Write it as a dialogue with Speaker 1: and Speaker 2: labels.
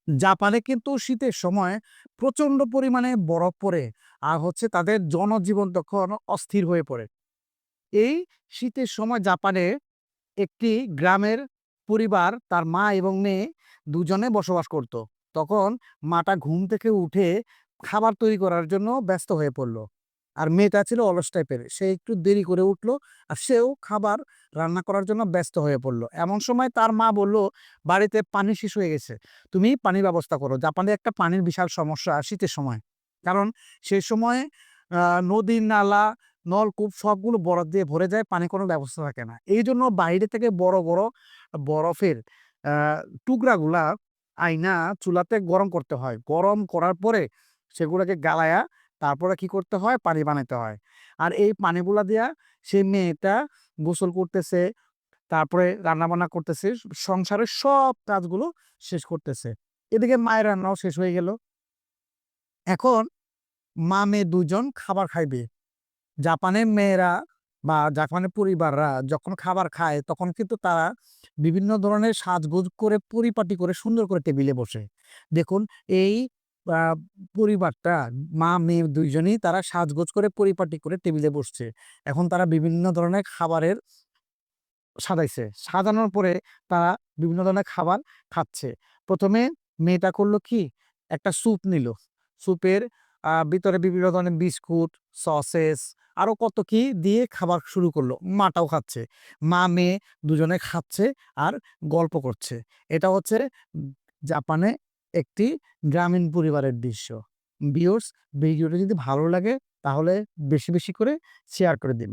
Speaker 1: জাপানে কিন্তু শীতের সময় প্রচন্ড পরিমাণে বরফ পড়ে আর তাদের জনজীবন তখন অস্থির হয়ে পড়ে। এই শীতের সময় জাপানে একটি গ্রামের পরিবার তার মা এবং মেয়ে দুজনে বসবাস করত। তখন মাটা ঘুম থেকে উঠে খাবার তৈরি করার জন্য ব্যস্ত হয়ে পড়ল। আর মেয়েটা ছিল অলস টাইপের। সে একটু দেরি করে উঠল আর সেও খাবার রান্না করার জন্য ব্যস্ত হয়ে পড়ল। এমন সময় তার মা বলল, "বাড়িতে পানি শেষ হয়ে গেছে। তুমি পানির ব্যবস্থা করো।" জাপানে একটা পানির বিশাল সমস্যা শীতের সময়। কারণ সেই সময় আ নদী, নালা, নলকূপ সবগুলো বরফ দিয়ে ভরে যায়, পানির কোনো ব্যবস্থা থাকে না। এইজন্য বাইরে থেকে বড়, বড় বরফের আ টুকরাগুলা আইনা চুলাতে গরম করতে হয়। গরম করার পরে সেগুলাকে গালায়া তারপরে কি করতে হয়? পানি বানাইতে হয়। আর এই পানিগুলা দিয়া সেই মেয়েটা গোসল করতেছে, তারপরে রান্নাবান্না করতেছে, সংসারের সব কাজগুলো শেষ করতেছে। এদিকে মায়ের রান্নাও শেষ হয়ে গেল। এখন মা-মেয়ে ২ জন খাবার খাইবে। জাপানের মেয়েরা বা জাপানের পরিবাররা যখন খাবার খায় তখন কিন্তু তারা বিভিন্ন ধরনের সাজগোজ করে পরিপাটি করে সুন্দর করে টেবিলে বসে। দেখুন এই আ পরিবারটা মা-মেয়ে ২ জনই তারা সাজগোজ করে পরিপাটি করে টেবিলে বসছে। এখন তারা বিভিন্ন ধরনের খাবারের সাজাইছে। সাজানোর পরে তারা বিভিন্ন ধরনের খাবার খাচ্ছে। ১ম এ মেয়েটা করল কি? একটা স্যুপ নিল। স্যুপের ভিতরে বিভিন্ন ধরনের বিস্কুট, সসেস আরো কত কি দিয়ে খাবার শুরু করল। মাটাও খাচ্ছে। মা-মেয়ে দুজনে খাচ্ছে আর গল্প করছে। এটা উম জাপানে একটি গ্রামীণ পরিবারের দৃশ্য। ভিউয়ার্স, ভিডিওটা যদি ভালো লাগে তাহলে বেশি, বেশি করে শেয়ার করে দিন।